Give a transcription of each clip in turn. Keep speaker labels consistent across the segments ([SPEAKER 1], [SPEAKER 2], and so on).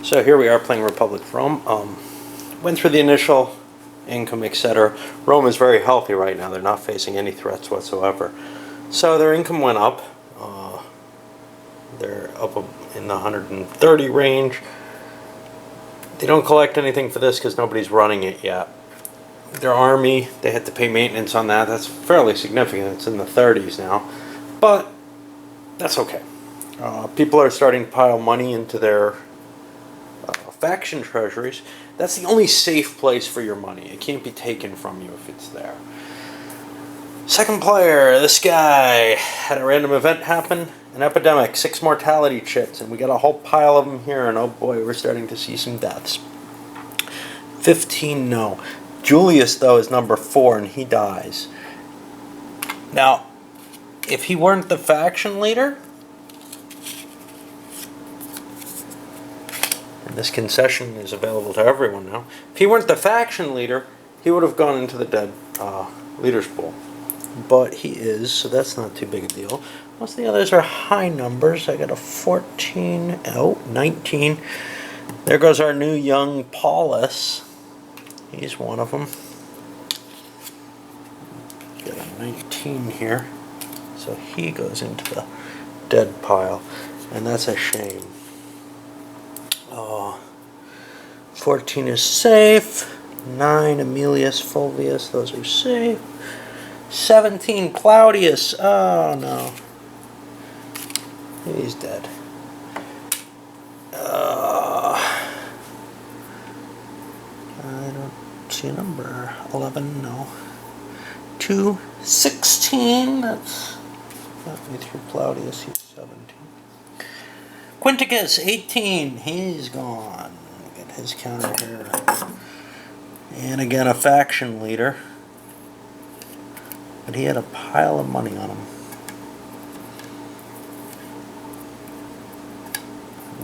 [SPEAKER 1] So here we are playing Republic of Rome. Went through the initial income, etc. Rome is very healthy right now. They're not facing any threats whatsoever. So their income went up. They're up in the 130 range. They don't collect anything for this because nobody's running it yet. Their army, they had to pay maintenance on that. That's fairly significant. It's in the 30s now. But that's okay. People are starting to pile money into their faction treasuries. That's the only safe place for your money. It can't be taken from you if it's there. Second player, this guy had a random event happen, an epidemic, 6 mortality chits, and we got a whole pile of them here, and oh boy, we're starting to see some deaths. 15, no. Julius, though, is number 4, and he dies. Now, if he weren't the faction leader, and this concession is available to everyone now, if he weren't the faction leader, he would have gone into the dead leaders pool. But he is, so that's not too big a deal. Most of the others are high numbers. I got a 14, 19. There goes our new young Paulus. He's one of them. Got a 19 here. So he goes into the dead pile. And that's a shame. 14 is safe. 9, Aemilius Fulvius. Those are safe. 17, Claudius. Oh, no. He's dead. I don't see a number. 11, no. 2, 16. That's not me through Claudius. He's 17. Quinticus, 18. He's gone. Get his counter here. And again, a faction leader. But he had a pile of money on him.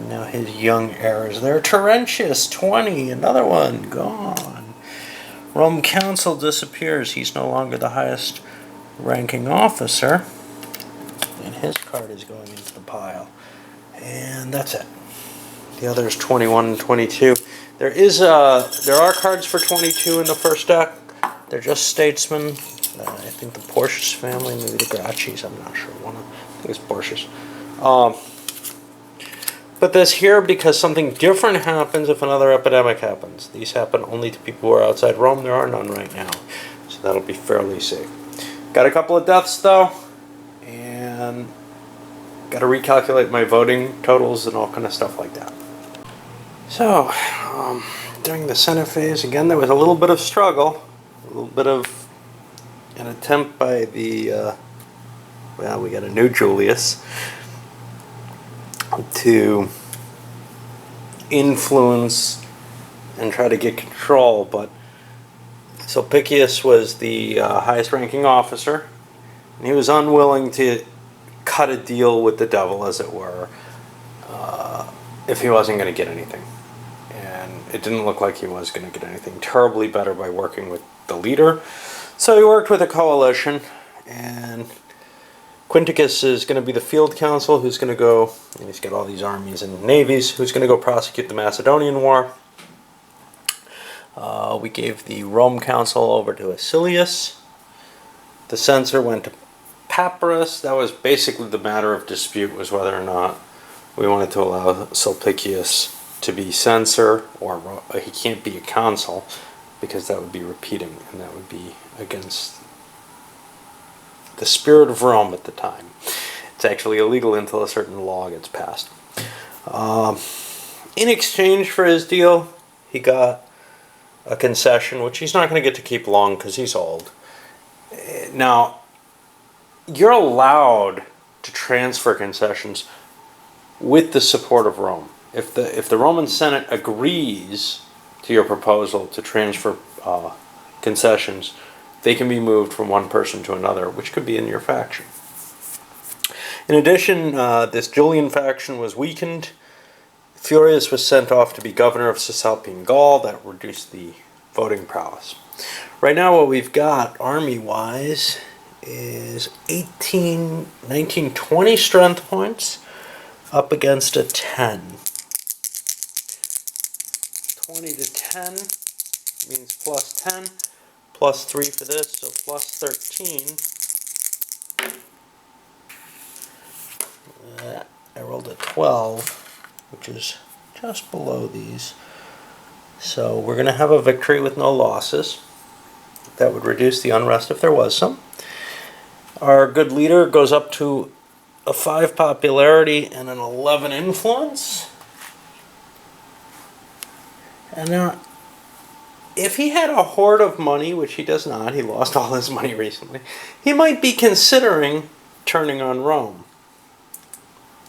[SPEAKER 1] Now his young heirs there. Terentius, 20, another one, gone. Rome Council disappears. He's no longer the highest ranking officer. And his card is going into the pile. And that's it. The others 21 and 22. There are cards for 22 in the first deck. They're just statesmen. I think the Portius family, maybe the Gracchis, I'm not sure. I think it's Portius. But this here because something different happens if another epidemic happens. These happen only to people who are outside Rome. There are none right now. So that'll be fairly safe. Got a couple of deaths though. And got to recalculate my voting totals and all kind of stuff like that. So, during the Senate phase, again, there was a little bit of struggle. A little bit of an attempt by the, well, we got a new Julius, to influence and try to get control, but Sulpicius was the highest ranking officer, and he was unwilling to cut a deal with the devil, as it were, if he wasn't going to get anything. And it didn't look like he was going to get anything terribly better by working with the leader. So he worked with a coalition, and Quinticus is going to be the field counsel who's going to go, and he's got all these armies and navies, who's going to go prosecute the Macedonian War. We gave the Rome Council over to Acilius. The censor went to Papyrus. That was basically the matter of dispute, was whether or not we wanted to allow Sulpicius to be censor, or he can't be a consul, because that would be repeating, and that would be against the spirit of Rome at the time. It's actually illegal until a certain law gets passed. In exchange for his deal, he got a concession, which he's not going to get to keep long because he's old. Now, you're allowed to transfer concessions with the support of Rome. If the Roman Senate agrees to your proposal to transfer concessions, they can be moved from one person to another, which could be in your faction. In addition, this Julian faction was weakened. Furius was sent off to be governor of Cisalpine Gaul. That reduced the voting prowess. Right now what we've got, army-wise, is 18, 19, 20 strength points up against a 10. 20 to 10 means plus 10. Plus 3 for this, so plus 13. I rolled a 12, which is just below these. So we're going to have a victory with no losses. That would reduce the unrest if there was some. Our good leader goes up to a 5 popularity and an 11 influence. And now, if he had a hoard of money, which he does not, he lost all his money recently, he might be considering turning on Rome.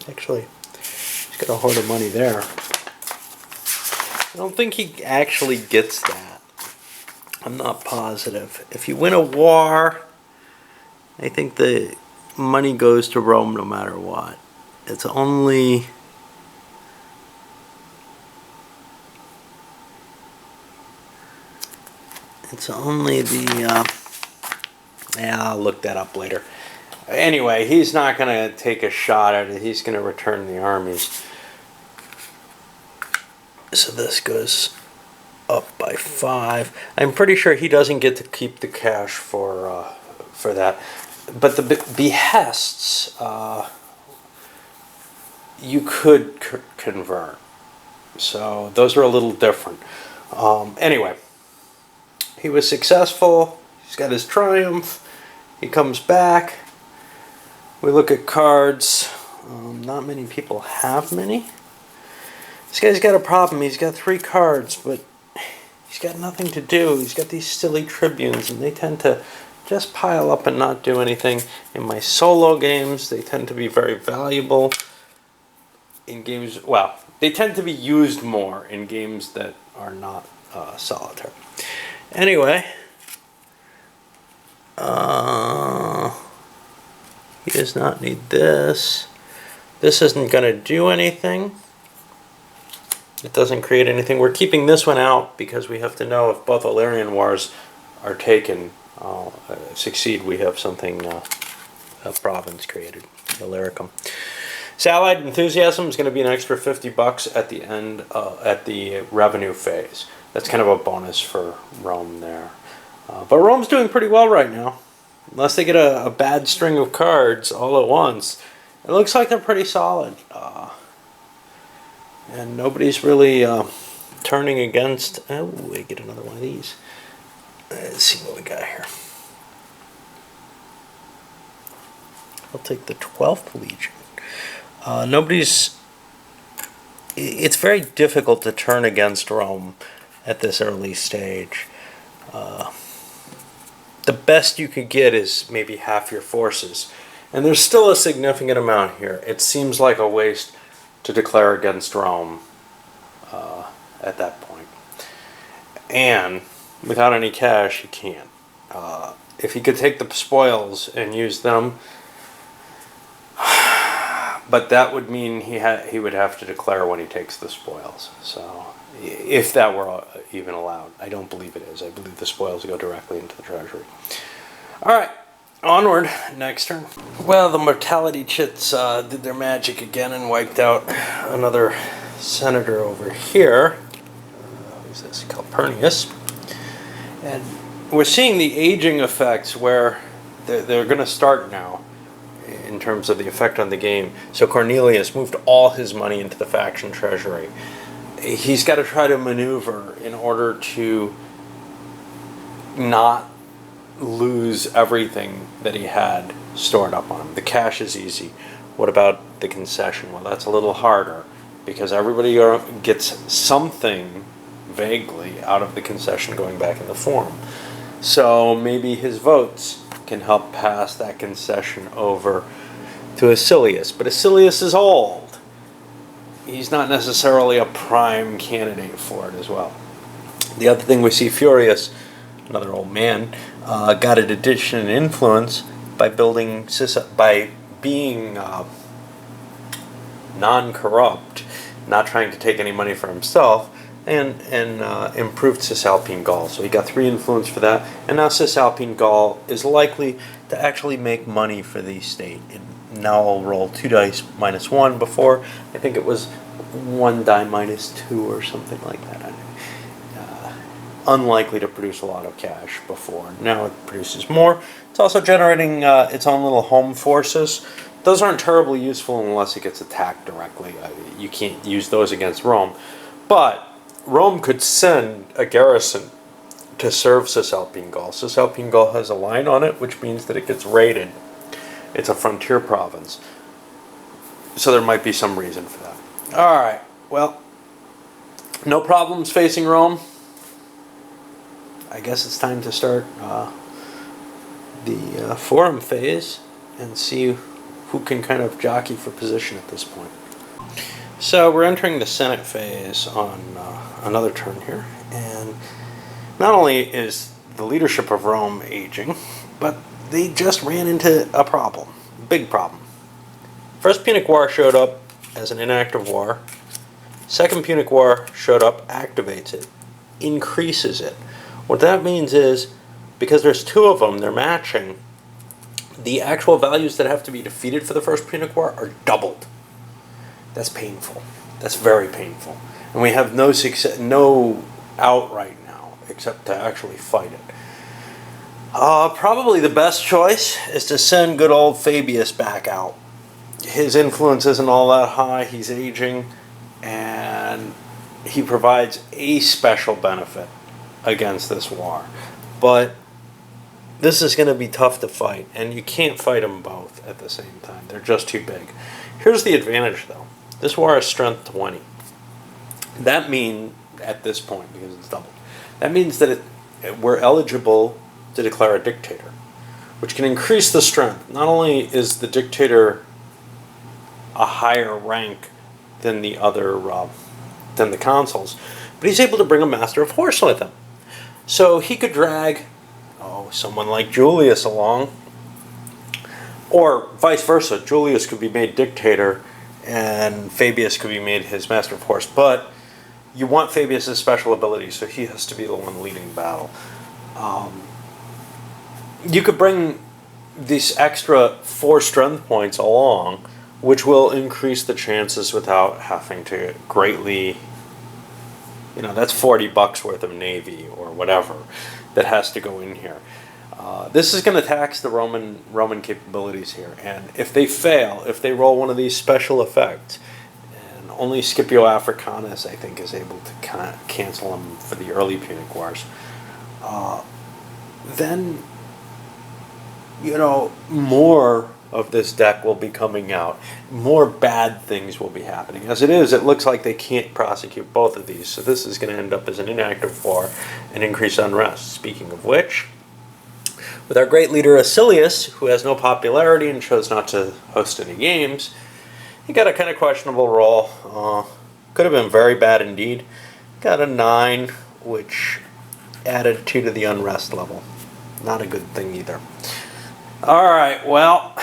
[SPEAKER 1] Actually, he's got a hoard of money there. I don't think he actually gets that. I'm not positive. If you win a war, I think the money goes to Rome no matter what. It's only... yeah, I'll look that up later. Anyway, he's not going to take a shot at it. He's going to return the armies. So this goes up by 5. I'm pretty sure he doesn't get to keep the cash for that. But the behests, you could convert. So those are a little different. Anyway, he was successful. He's got his triumph. He comes back. We look at cards. Not many people have many. This guy's got a problem. He's got 3 cards, but he's got nothing to do. He's got these silly tribunes, and they tend to just pile up and not do anything. In my solo games, they tend to be very valuable. In games, well, they tend to be used more in games that are not solitaire. Anyway, he does not need this. This isn't going to do anything. It doesn't create anything. We're keeping this one out because we have to know if both Illyrian wars are taken, succeed, we have something, a province created, Illyricum. Allied enthusiasm is going to be an extra $50 at the end, at the revenue phase. That's kind of a bonus for Rome there. But Rome's doing pretty well right now. Unless they get a bad string of cards all at once, it looks like they're pretty solid. And nobody's really turning against... Oh, we get another one of these. Let's see what we got here. I'll take the 12th Legion. Nobody's... It's very difficult to turn against Rome at this early stage. The best you could get is maybe half your forces. And there's still a significant amount here. It seems like a waste to declare against Rome at that point. And without any cash, you can't. If he could take the spoils and use them, but that would mean he would have to declare when he takes the spoils. So, if that were even allowed. I don't believe it is. I believe the spoils go directly into the treasury. Alright, onward. Next turn. Well, the mortality chits did their magic again and wiped out another senator over here. Who's this? Calpurnius. And we're seeing the aging effects where they're going to start now in terms of the effect on the game. So Cornelius moved all his money into the faction treasury. He's got to try to maneuver in order to not lose everything that he had stored up on him. The cash is easy. What about the concession? Well, that's a little harder because everybody gets something vaguely out of the concession going back in the forum. So maybe his votes can help pass that concession over to Acilius. But Acilius is old. He's not necessarily a prime candidate for it as well. The other thing we see, Furius, another old man, got an addition in influence by being non-corrupt, not trying to take any money for himself, and improved Cisalpine Gaul. So he got 3 influence for that, and now Cisalpine Gaul is likely to actually make money for the state. And now I'll roll 2 dice minus 1. Before, I think it was 1 die -2 or something like that. Unlikely to produce a lot of cash before. Now it produces more. It's also generating its own little home forces. Those aren't terribly useful unless it gets attacked directly. You can't use those against Rome. But Rome could send a garrison to serve Cisalpine Gaul. Cisalpine Gaul has a line on it, which means that it gets raided. It's a frontier province. So there might be some reason for that. Alright, well, no problems facing Rome. I guess it's time to start the forum phase and see who can kind of jockey for position at this point. So we're entering the Senate phase on another turn here, and not only is the leadership of Rome aging, but they just ran into a problem, big problem. First Punic War showed up as an inactive war. Second Punic War showed up, activates it, increases it. What that means is, because there's 2 of them, they're matching, the actual values that have to be defeated for the First Punic War are doubled. That's painful. That's very painful. And we have no success, no out right now, except to actually fight it. Probably the best choice is to send good old Fabius back out. His influence isn't all that high, he's aging, and he provides a special benefit against this war. But this is going to be tough to fight, and you can't fight them both at the same time. They're just too big. Here's the advantage, though. This war is strength 20. That means, at this point, because it's doubled, that means that we're eligible to declare a dictator, which can increase the strength. Not only is the dictator a higher rank than the other, than the consuls, but he's able to bring a master of horse with him. So he could drag, someone like Julius along, or vice versa. Julius could be made dictator, and Fabius could be made his master of horse. But you want Fabius' special ability, so he has to be the one leading the battle. You could bring these extra 4 strength points along, which will increase the chances without having to greatly... that's $40 worth of navy or whatever that has to go in here. This is going to tax the Roman capabilities here, and if they fail, if they roll one of these special effects, and only Scipio Africanus, I think, is able to cancel them for the early Punic Wars, then more of this deck will be coming out. More bad things will be happening. As it is, it looks like they can't prosecute both of these, so this is going to end up as an inactive war and increase unrest. Speaking of which, with our great leader Acilius, who has no popularity and chose not to host any games, he got a kind of questionable roll. Could have been very bad indeed. Got a 9, which added 2 to the unrest level. Not a good thing either. Alright, well,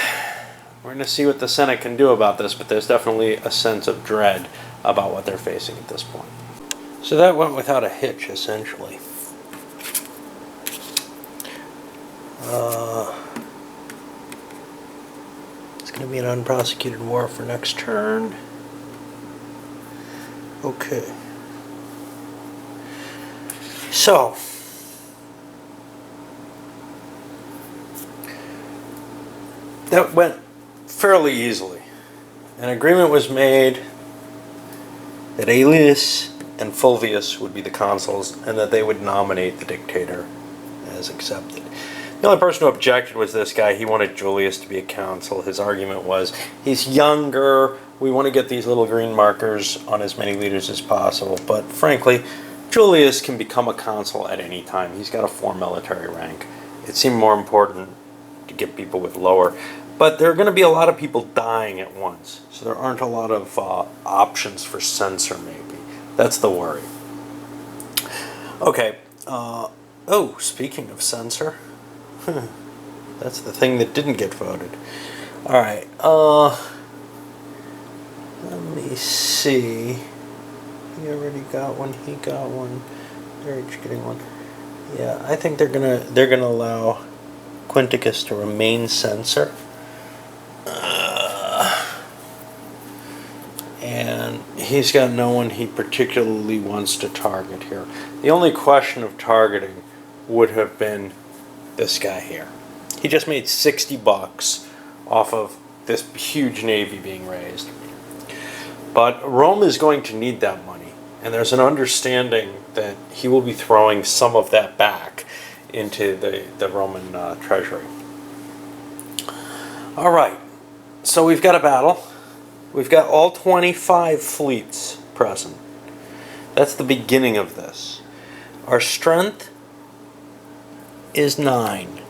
[SPEAKER 1] we're going to see what the Senate can do about this, but there's definitely a sense of dread about what they're facing at this point. So that went without a hitch, essentially. It's going to be an unprosecuted war for next turn. Okay. So... that went fairly easily. An agreement was made that Aelius and Fulvius would be the consuls, and that they would nominate the dictator as accepted. The only person who objected was this guy. He wanted Julius to be a consul. His argument was, he's younger, we want to get these little green markers on as many leaders as possible, but frankly, Julius can become a consul at any time. He's got a 4 military rank. It seemed more important to get people with lower. But there are going to be a lot of people dying at once, so there aren't a lot of options for censor, maybe. That's the worry. Okay. Speaking of censor, that's the thing that didn't get voted. All right. Let me see. He already got one. He got one. They're each getting one. Yeah, I think they're gonna allow Quinticus to remain censor. And he's got no one he particularly wants to target here. The only question of targeting would have been this guy here. He just made 60 bucks off of this huge navy being raised. But Rome is going to need that money, and there's an understanding that he will be throwing some of that back into the Roman treasury. All right, so we've got a battle. We've got all 25 fleets present. That's the beginning of this. Our strength is 9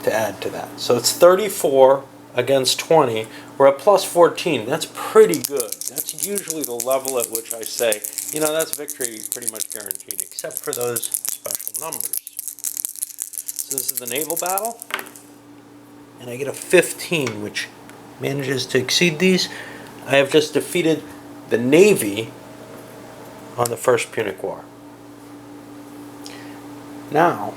[SPEAKER 1] to add to that. So it's 34 against 20. We're at plus 14. That's pretty good. That's usually the level at which I say, you know, that's victory pretty much guaranteed, except for those special numbers. So this is the naval battle. And I get a 15, which manages to exceed these. I have just defeated the Navy on the First Punic War. Now,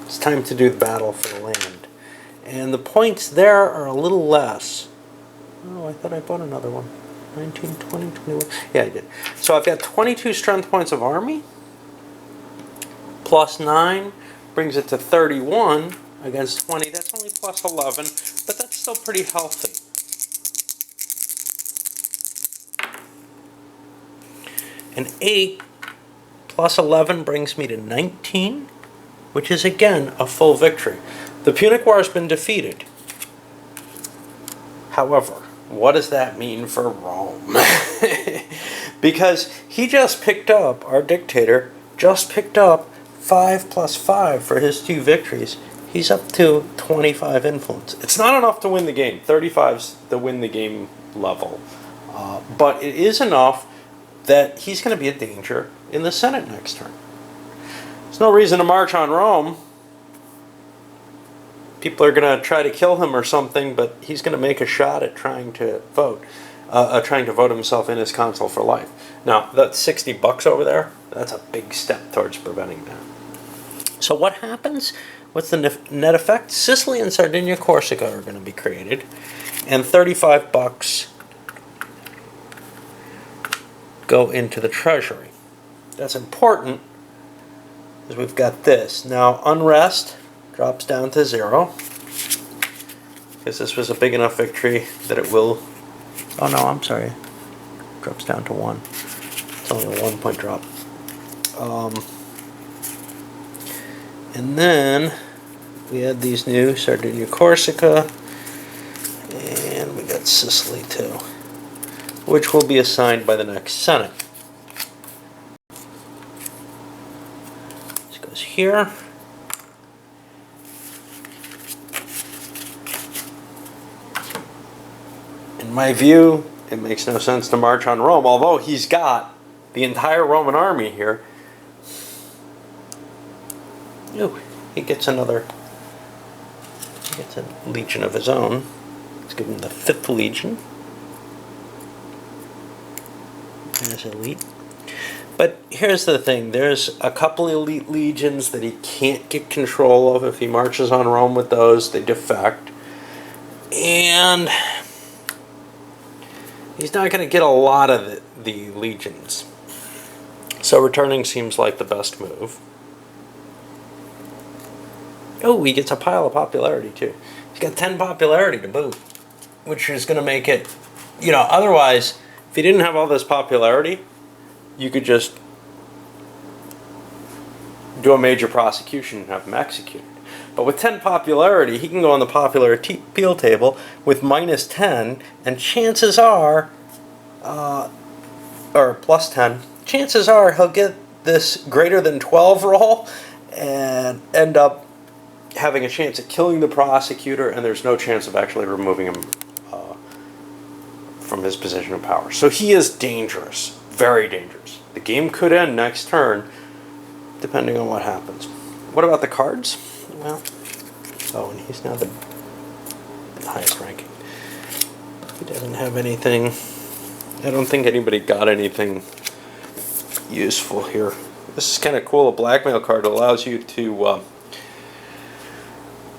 [SPEAKER 1] it's time to do the battle for the land. And the points there are a little less. Oh, I thought I bought another one. 19, 20, 21. Yeah, I did. So I've got 22 strength points of army. Plus 9 brings it to 31 against 20. That's only plus 11, but that's still pretty healthy. An 8 plus 11 brings me to 19, which is again a full victory. The Punic War has been defeated. However, what does that mean for Rome? Because he just picked up, our dictator, just picked up 5 plus 5 for his 2 victories. He's up to 25 influence. It's not enough to win the game. 35's the win the game level. But it is enough that he's going to be a danger in the Senate next term. There's no reason to march on Rome. People are going to try to kill him or something, but he's going to make a shot at trying to vote himself in as consul for life. Now, that's 60 bucks over there. That's a big step towards preventing that. So what happens? What's the net effect? Sicily and Sardinia, Corsica are going to be created, and 35 bucks go into the treasury. That's important because we've got this. Now, unrest drops down to 0 because this was a big enough victory that it will... Oh no, I'm sorry. Drops down to 1. It's only a 1 point drop. And then we had these new Sardinia, Corsica, and we got Sicily too, which will be assigned by the next Senate. This goes here. In my view, it makes no sense to march on Rome, although he's got the entire Roman army here. Ooh, he gets a legion of his own. Let's give him the 5th legion. There's elite. But here's the thing. There's a couple elite legions that he can't get control of. If he marches on Rome with those, they defect. And he's not going to get a lot of the legions. So returning seems like the best move. Oh, he gets a pile of popularity too. He's got 10 popularity to boot, which is going to make it, you know, otherwise, if he didn't have all this popularity, you could just do a major prosecution and have him executed. But with 10 popularity, he can go on the popular appeal table with minus 10, and chances are, or plus 10, chances are he'll get this greater than 12 roll and end up having a chance at killing the prosecutor, and there's no chance of actually removing him from his position of power. So he is dangerous, very dangerous. The game could end next turn, depending on what happens. What about the cards? Well, oh, and he's now the highest ranking. He doesn't have anything. I don't think anybody got anything useful here. This is kind of cool. A blackmail card allows you to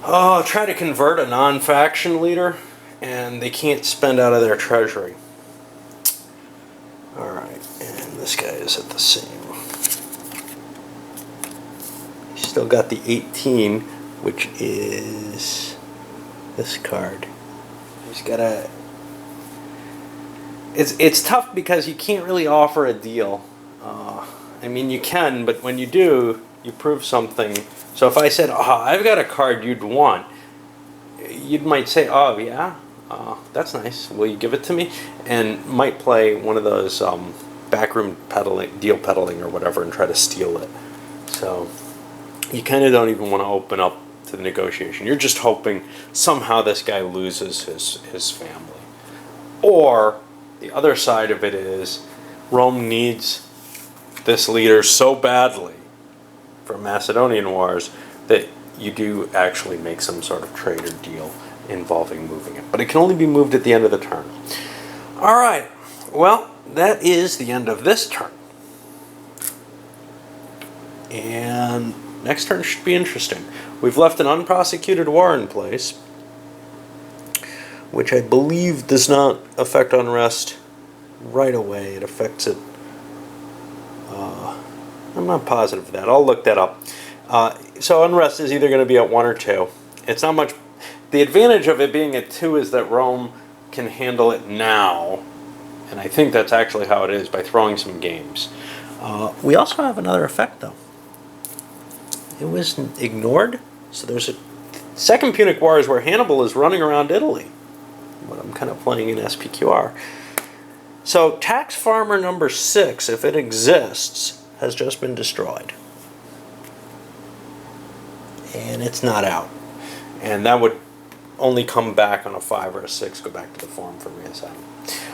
[SPEAKER 1] try to convert a non-faction leader, and they can't spend out of their treasury. this guy is at the same. He's still got the 18, which is this card. He's got a... It's tough because you can't really offer a deal. I mean, you can, but when you do, you prove something. So if I said, I've got a card you'd want, you might say, oh, yeah, that's nice. Will you give it to me? And might play one of those backroom deal peddling or whatever and try to steal it. So you kind of don't even want to open up to the negotiation. You're just hoping somehow this guy loses his family. Or the other side of it is Rome needs this leader so badly for Macedonian Wars that you do actually make some sort of trade or deal involving moving it. But it can only be moved at the end of the turn. All right. Well, that is the end of this turn. And next turn should be interesting. We've left an unprosecuted war in place, which I believe does not affect unrest right away. It affects it. I'm not positive of that. I'll look that up. So unrest is either going to be at 1 or 2. It's not much. The advantage of it being at 2 is that Rome can handle it now. And I think that's actually how it is, by throwing some games. We also have another effect, though. It was ignored. So there's a Second Punic War is where Hannibal is running around Italy. But I'm kind of playing in SPQR. So tax farmer number 6, if it exists, has just been destroyed. And it's not out. And that would only come back on a 5 or a 6, go back to the farm for reassignment.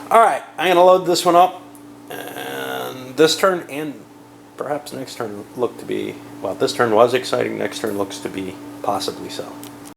[SPEAKER 1] Alright, I'm going to load this one up. And this turn and perhaps next turn look to be, well, this turn was exciting, next turn looks to be possibly so.